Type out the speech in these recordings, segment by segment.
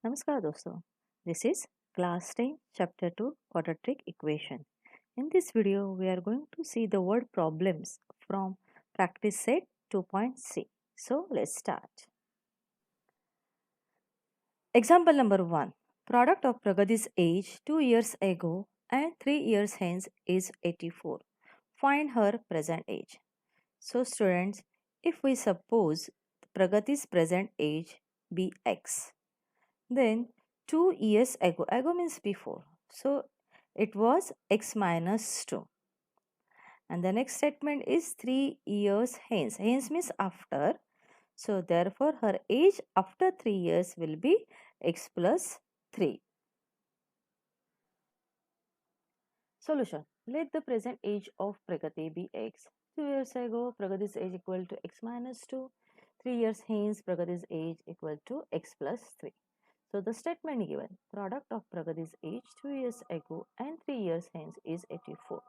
नमस्कार दोस्तों, this is class 10 chapter 2 quadratic equation. In this video we are going to see the word problems from practice set 2.c. So let's start. Example number 1. Product of Pragati's age 2 years ago and 3 years hence is 84. Find her present age. So students, if we suppose Pragati's present age be x, then 2 years ago means before, so it was x minus 2. And the next statement is 3 years hence. Hence means after. So therefore her age after 3 years will be x plus 3. Solution. Let the present age of Pragati be x. 2 years ago Pragati's age equal to x minus 2. 3 years hence Pragati's age equal to x plus 3. So the statement given, product of Pragati's age 2 years ago and 3 years hence is 84.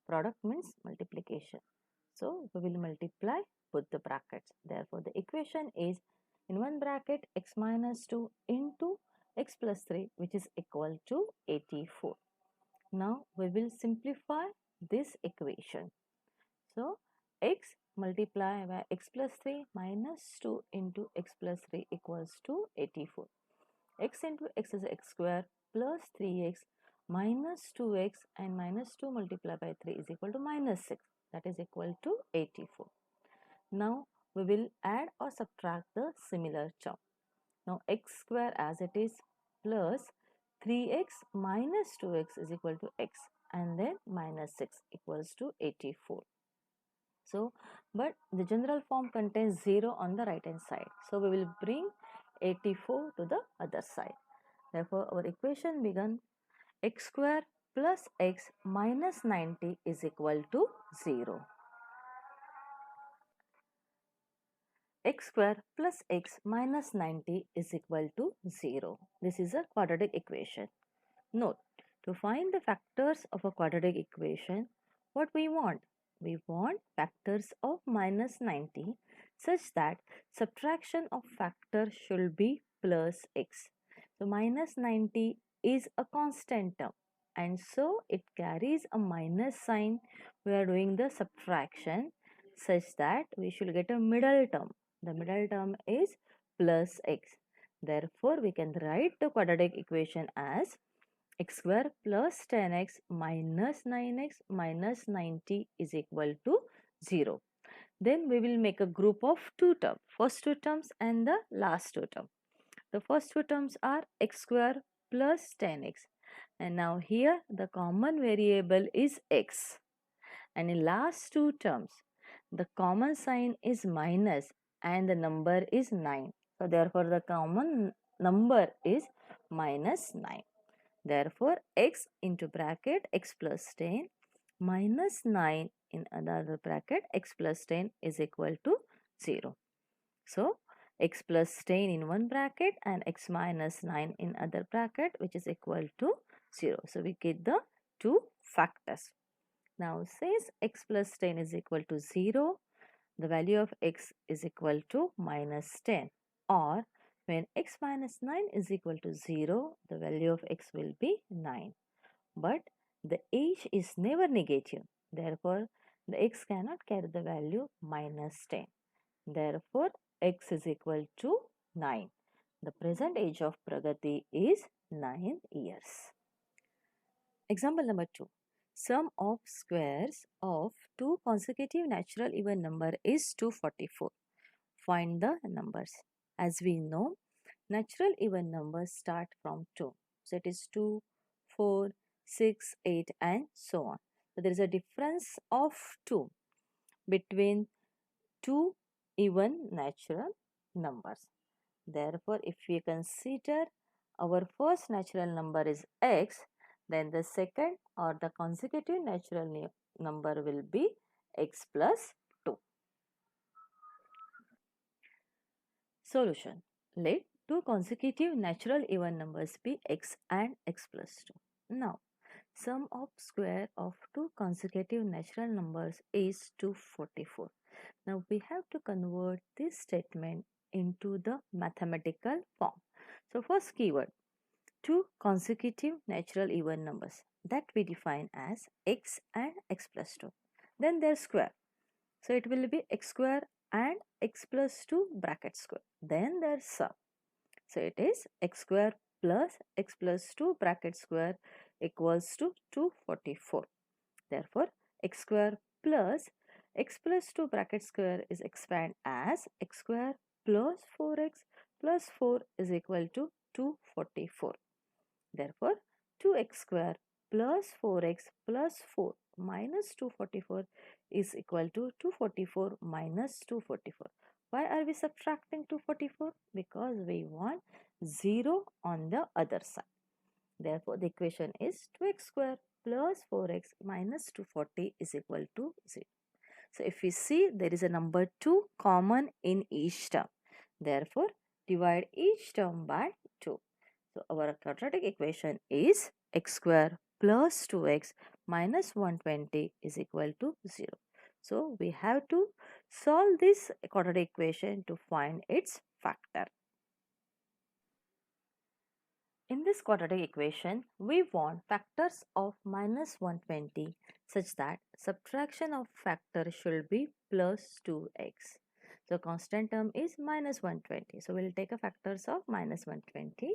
Product means multiplication. So we will multiply both the brackets. Therefore the equation is in one bracket x minus 2 into x plus 3, which is equal to 84. Now we will simplify this equation. So x multiplied by x plus 3 minus 2 into x plus 3 equals to 84. X into x is x square plus 3x minus 2x, and minus 2 multiplied by 3 is equal to minus 6, that is equal to 84. Now we will add or subtract the similar term. Now x square as it is plus 3x minus 2x is equal to x, and then minus 6 equals to 84. So, but the general form contains 0 on the right hand side. So, we will bring 84 to the other side. Therefore, our equation becomes x square plus x minus 90 is equal to 0. X square plus x minus 90 is equal to 0. This is a quadratic equation. Note, to find the factors of a quadratic equation, what we want? We want factors of minus 90 such that subtraction of factor should be plus x. So minus 90 is a constant term, and so it carries a minus sign. We are doing the subtraction such that we should get a middle term. The middle term is plus x. Therefore, we can write the quadratic equation as x square plus 10x minus 9x minus 90 is equal to 0. Then we will make a group of two terms, first two terms and the last two terms. The first two terms are x square plus 10x, and now here the common variable is x, and in last two terms the common sign is minus and the number is 9. So therefore the common number is minus 9. Therefore, x into bracket x plus 10 minus 9 in another bracket x plus 10 is equal to 0. So, x plus 10 in one bracket and x minus 9 in other bracket, which is equal to 0. So, we get the two factors. Now, since x plus 10 is equal to 0, the value of x is equal to minus 10, or when x minus 9 is equal to 0, the value of x will be 9. But the age is never negative. Therefore, the x cannot carry the value minus 10. Therefore, x is equal to 9. The present age of Pragati is 9 years. Example number 2. Sum of squares of two consecutive natural even number is 244. Find the numbers. As we know, natural even numbers start from 2. So it is 2, 4, 6, 8 and so on. So there is a difference of 2 between two even natural numbers. Therefore, if we consider our first natural number is x, then the second or the consecutive natural number will be x plus 2. Solution. Let two consecutive natural even numbers be x and x plus 2. Now, sum of square of two consecutive natural numbers is 244. Now, we have to convert this statement into the mathematical form. So first keyword, two consecutive natural even numbers that we define as x and x plus 2. Then their square. So it will be x square and x plus 2 bracket square. Then their sum. So it is x square plus x plus 2 bracket square equals to 244. Therefore, x square plus x plus 2 bracket square is expand as x square plus 4x plus 4 is equal to 244. Therefore, 2x square plus 4x plus 4 minus 244 is equal to 244 minus 244. Why are we subtracting 244? Because we want 0 on the other side. Therefore, the equation is 2x square plus 4x minus 240 is equal to 0. So, if we see there is a number 2 common in each term. Therefore, divide each term by 2. So, our quadratic equation is x square plus 2x minus 120 is equal to 0. So, we have to solve this quadratic equation to find its factor. In this quadratic equation, we want factors of minus 120 such that subtraction of factor should be plus 2x. So constant term is minus 120. So we'll take a factors of minus 120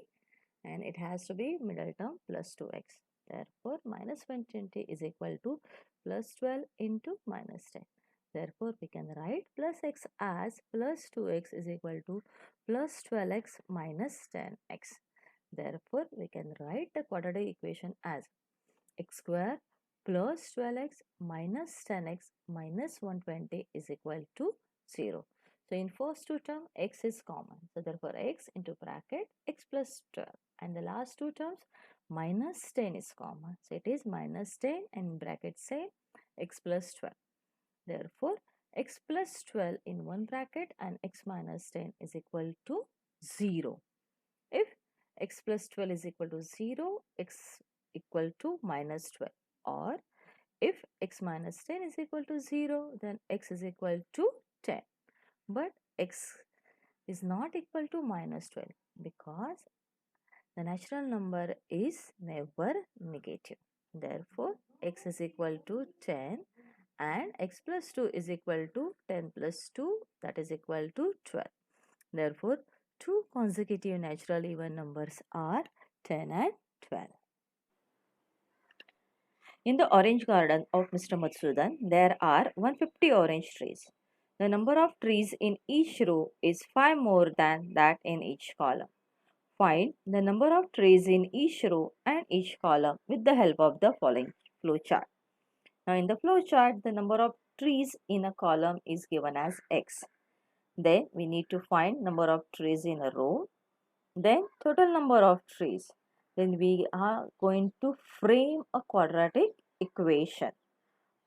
and it has to be middle term plus 2x. Therefore, minus 120 is equal to plus 12 into minus 10. Therefore, we can write plus x as plus 2x is equal to plus 12x minus 10x. Therefore, we can write the quadratic equation as x square plus 12x minus 10x minus 120 is equal to 0. So, in first two terms, x is common. So, therefore, x into bracket x plus 12 and the last two terms minus 10 is common. So, it is minus 10 and bracket say x plus 12. Therefore, x plus 12 in one bracket and x minus 10 is equal to 0. If x plus 12 is equal to 0, x equal to minus 12, or if x minus 10 is equal to 0, then x is equal to 10. But x is not equal to minus 12 because the natural number is never negative. Therefore, x is equal to 10 and x plus 2 is equal to 10 plus 2, that is equal to 12. Therefore, two consecutive natural even numbers are 10 and 12. In the orange garden of Mr. Madhusudan, there are 150 orange trees. The number of trees in each row is 5 more than that in each column. Find the number of trees in each row and each column with the help of the following flow chart. Now, in the flow chart, the number of trees in a column is given as x. Then we need to find number of trees in a row. Then total number of trees. Then we are going to frame a quadratic equation.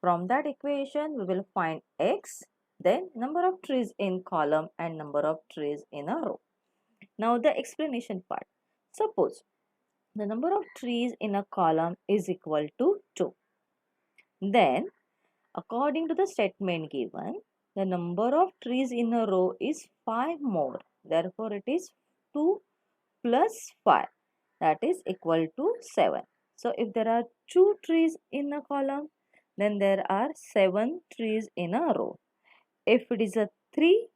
From that equation, we will find x, then number of trees in column and number of trees in a row. Now the explanation part. Suppose the number of trees in a column is equal to 2. Then according to the statement given, the number of trees in a row is 5 more. Therefore, it is 2 plus 5, that is equal to 7. So, if there are 2 trees in a column, then there are 7 trees in a row. If it is a 3,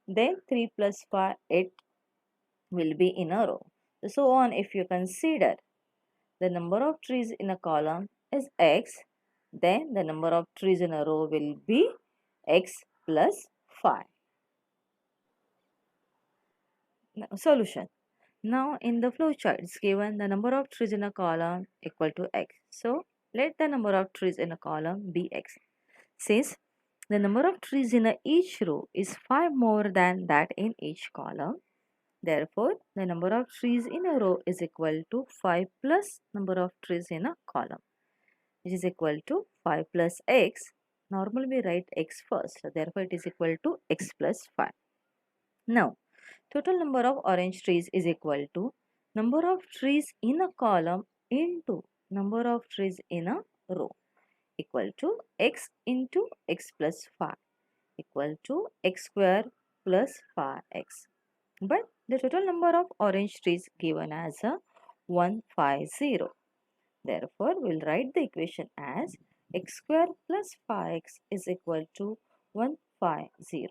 then 3 plus 5, 8 will be in a row. So on, if you consider the number of trees in a column is x, then the number of trees in a row will be x plus 5. Now, solution. Now in the flow chart, it's given the number of trees in a column equal to x. So let the number of trees in a column be x. Since the number of trees in each row is 5 more than that in each column, therefore the number of trees in a row is equal to 5 plus number of trees in a column, which is equal to 5 plus x. Normally we write x first, so therefore it is equal to x plus 5. Now, total number of orange trees is equal to number of trees in a column into number of trees in a row, equal to x into x plus 5 equal to x square plus 5x. But The total number of orange trees given as a 150. Therefore, we'll write the equation as x square plus 5x is equal to 150.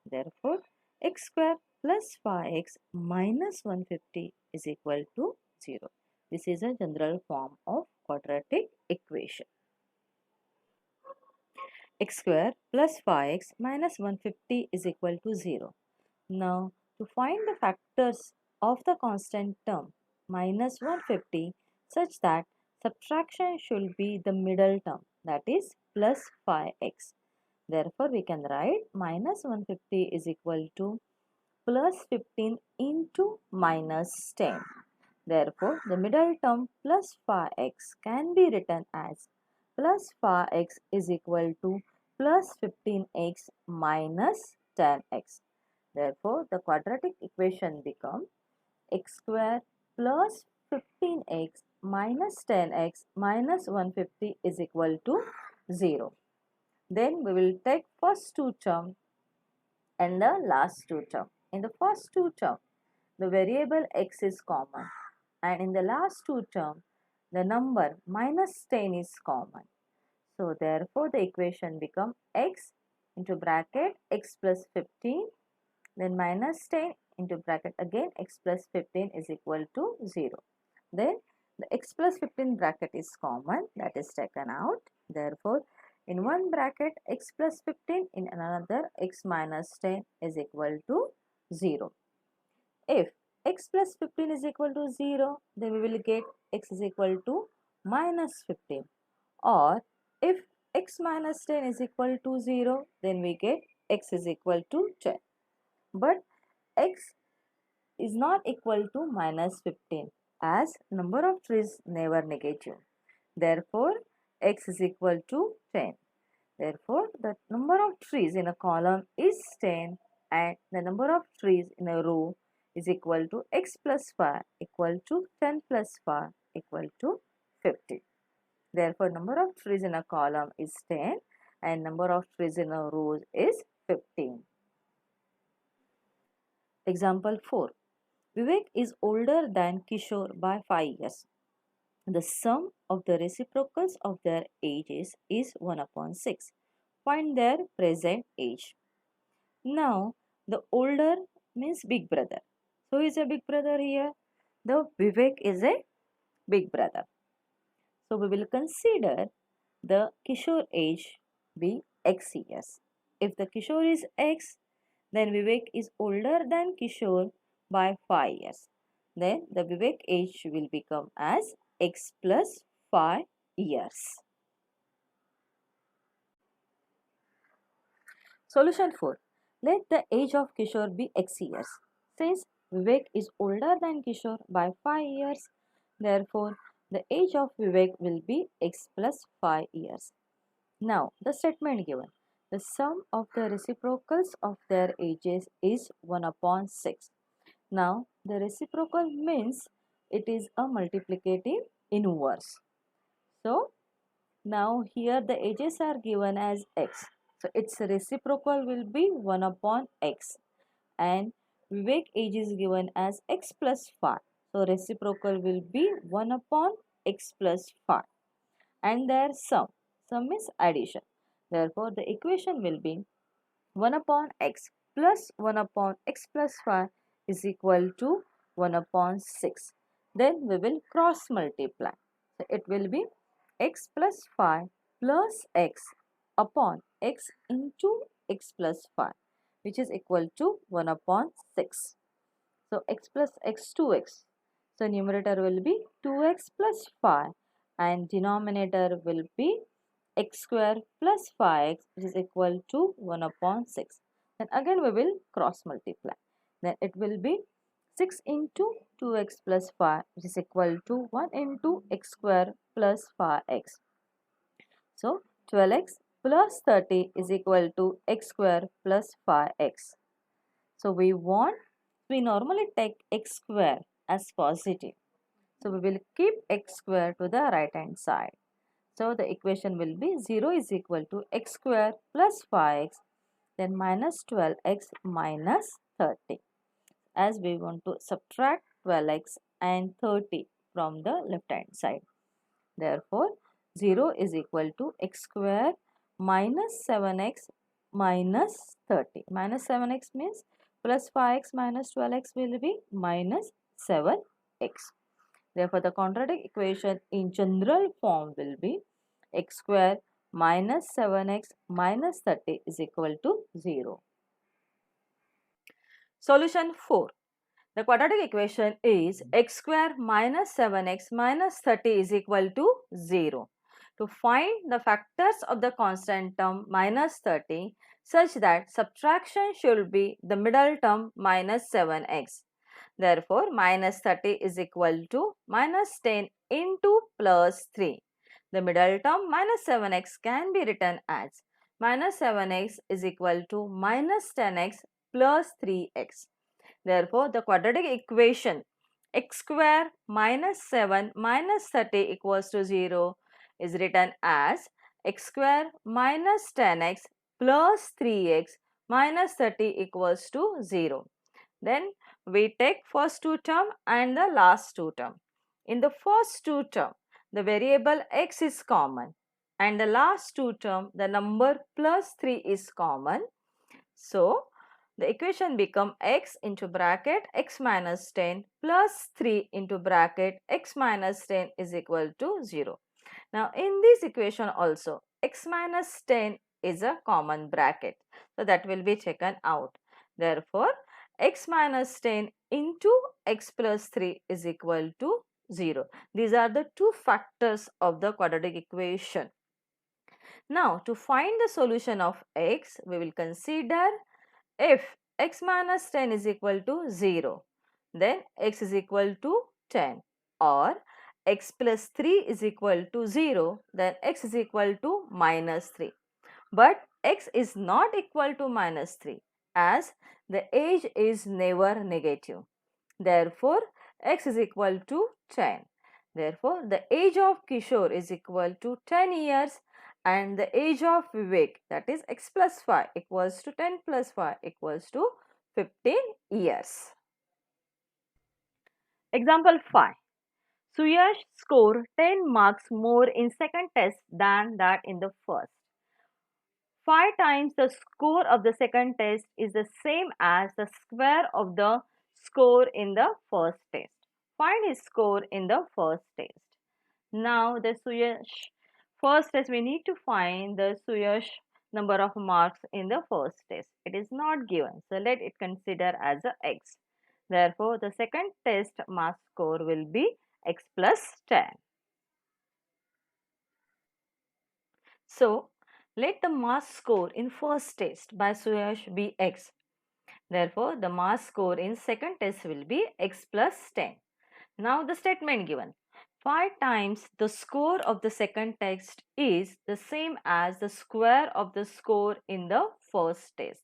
Therefore, x square plus 5x minus 150 is equal to 0. This is a general form of quadratic equation. X square plus 5x minus 150 is equal to 0. Now, to find the factors of the constant term minus 150 such that subtraction should be the middle term, that is plus 5x. Therefore, we can write minus 150 is equal to plus 15 into minus 10. Therefore, the middle term plus 5x can be written as plus 5x is equal to plus 15x minus 10x. Therefore, the quadratic equation becomes x square plus 15x minus 10x minus 150 is equal to 0. Then we will take first two terms and the last two terms. In the first two terms, the variable x is common, and in the last two terms, the number minus 10 is common. So, therefore, the equation becomes x into bracket x plus 15, then minus 10 into bracket again x plus 15 is equal to 0. Then the x plus 15 bracket is common, that is taken out. Therefore, in one bracket x plus 15, in another x minus 10 is equal to 0. If x plus 15 is equal to 0, then we will get x is equal to minus 15. Or if x minus 10 is equal to 0, then we get x is equal to 10. But x is not equal to minus 15 as number of trees never negative. Therefore, x is equal to 10. Therefore, the number of trees in a column is 10 and the number of trees in a row is equal to x plus 5 equal to 10 plus 5 equal to 50. Therefore, number of trees in a column is 10 and number of trees in a row is 15. Example 4. Vivek is older than Kishore by 5 years. The sum of the reciprocals of their ages is 1 upon 6. Find their present age. Now, the older means big brother. So, who is a big brother here? The Vivek is a big brother. So, we will consider the Kishore age be x years. If the Kishore is x, then Vivek is older than Kishore by 5 years. Then the Vivek age will become as x plus 5 years. Solution 4. Let the age of Kishore be x years. Since Vivek is older than Kishore by 5 years, therefore the age of Vivek will be x plus 5 years. Now the statement given. The sum of the reciprocals of their ages is 1 upon 6. Now the reciprocal means it is a multiplicative inverse. So now here the ages are given as x. So its reciprocal will be 1 upon x and Vivek age is given as x plus 5. So reciprocal will be 1 upon x plus 5 and their sum. Sum is addition. Therefore the equation will be 1 upon x plus 1 upon x plus 5 is equal to 1 upon 6. Then we will cross multiply. So it will be x plus 5 plus x upon x into x plus 5 which is equal to 1 upon 6. So x plus x 2x. So numerator will be 2x plus 5 and denominator will be x square plus 5x which is equal to 1 upon 6. Then again we will cross multiply. Then it will be 6 into 2x plus 5 which is equal to 1 into x square plus 5x. So 12x plus 30 is equal to x square plus 5x. So we normally take x square as positive. So we will keep x square to the right hand side. So the equation will be 0 is equal to x square plus 5x then minus 12x minus 30. as we want to subtract 12x and 30 from the left hand side. Therefore, 0 is equal to x square minus 7x minus 30. Minus 7x means plus 5x minus 12x will be minus 7x. Therefore, the quadratic equation in general form will be x square minus 7x minus 30 is equal to 0. Solution 4. The quadratic equation is x square minus 7x minus 30 is equal to 0. To find the factors of the constant term minus 30 such that subtraction should be the middle term minus 7x. Therefore, minus 30 is equal to minus 10 into plus 3. The middle term minus 7x can be written as minus 7x is equal to minus 10x plus 3x. Therefore, the quadratic equation x square minus 7 minus 30 equals to 0 is written as x square minus 10x plus 3x minus 30 equals to 0. Then we take first two term and the last two term. In the first two term, the variable x is common and the last two term, the number plus 3 is common. So, the equation become x into bracket x minus 10 plus 3 into bracket x minus 10 is equal to 0. Now, in this equation also x minus 10 is a common bracket. So, that will be taken out. Therefore, x minus 10 into x plus 3 is equal to 0. These are the two factors of the quadratic equation. Now, to find the solution of x, we will consider if x minus 10 is equal to 0, then x is equal to 10, or x plus 3 is equal to 0, then x is equal to minus 3. But x is not equal to minus 3 as the age is never negative. Therefore, x is equal to 10. Therefore, the age of Kishore is equal to 10 years and the age of Vivek, that is x plus 5 equals to 10 plus 5 equals to 15 years. Example 5. Suyash scored 10 marks more in second test than that in the first. 5 times the score of the second test is the same as the square of the score in the first test. Find his score in the first test. Now the Suyash first test, we need to find the Suyash number of marks in the first test. It is not given, so let it consider as a x. Therefore, the second test mark score will be x plus 10. So, let the mass score in first test by Suyash be x. Therefore, the mass score in second test will be x plus 10. Now, the statement given. 5 times the score of the second test is the same as the square of the score in the first test.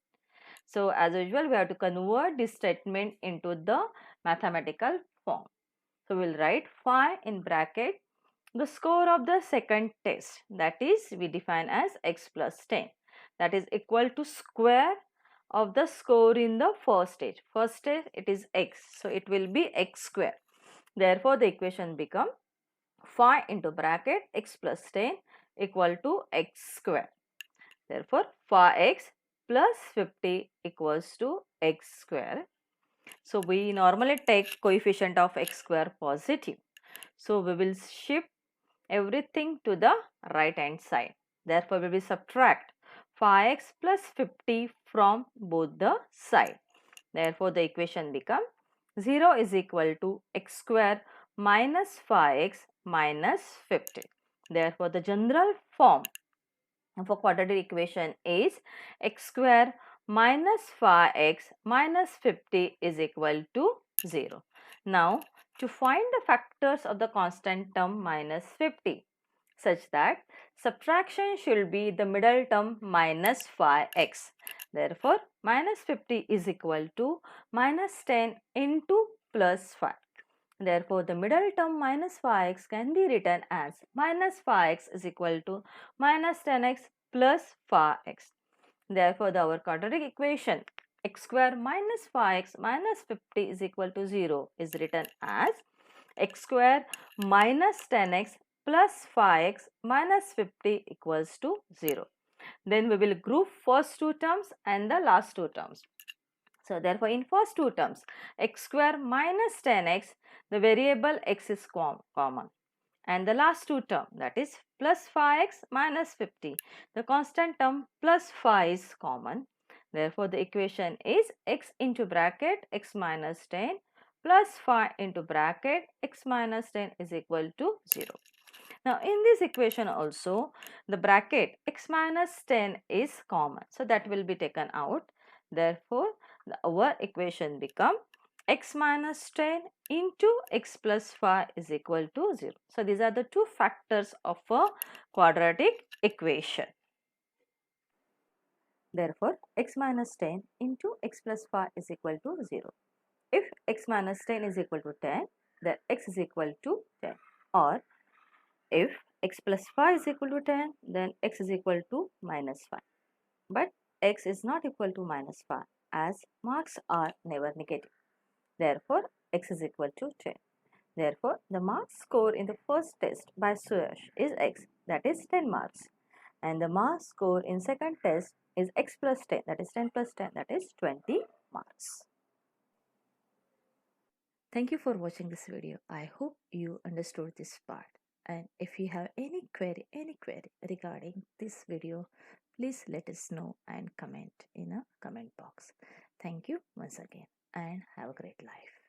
So, as usual, we have to convert this statement into the mathematical form. So, we will write 5 in bracket the score of the second test, that is we define as x plus 10, that is equal to square of the score in the first stage. First stage it is x, so it will be x square. Therefore, the equation become 5 into bracket x plus 10 equal to x square. Therefore, 5x plus 50 equals to x square. So, we normally take coefficient of x square positive. So, we will shift everything to the right hand side. Therefore, we will subtract 5x plus 50 from both the side. Therefore, the equation becomes 0 is equal to x square minus 5x minus 50. Therefore, the general form of a quadratic equation is x square minus 5x minus 50 is equal to 0. Now, to find the factors of the constant term minus 50 such that subtraction should be the middle term minus 5x. Therefore, minus 50 is equal to minus 10 into plus 5. Therefore, the middle term minus 5x can be written as minus 5x is equal to minus 10x plus 5x. Therefore, our quadratic equation x square minus 5x minus 50 is equal to 0 is written as x square minus 10x plus 5x minus 50 equals to 0. Then we will group first two terms and the last two terms. So therefore in first two terms x square minus 10x, the variable x is common, and the last two term, that is plus 5x minus 50, the constant term plus 5 is common. Therefore the equation is x into bracket x minus 10 plus 5 into bracket x minus 10 is equal to 0. Now in this equation also the bracket x minus 10 is common, so that will be taken out. Therefore our equation become x minus 10 into x plus 5 is equal to 0. So these are the two factors of a quadratic equation. Therefore x minus 10 into x plus 5 is equal to 0. If x minus 10 is equal to 10, then x is equal to 10. Or if x plus 5 is equal to 10, then x is equal to minus 5. But x is not equal to minus 5 as marks are never negative. Therefore, x is equal to 10. Therefore, the marks score in the first test by Suyash is x, that is 10 marks. And the marks score in second test is x plus 10, that is 10 plus 10, that is 20 marks. Thank you for watching this video. I hope you understood this part. And if you have any query regarding this video, please let us know and comment in a comment box. Thank you once again and have a great life.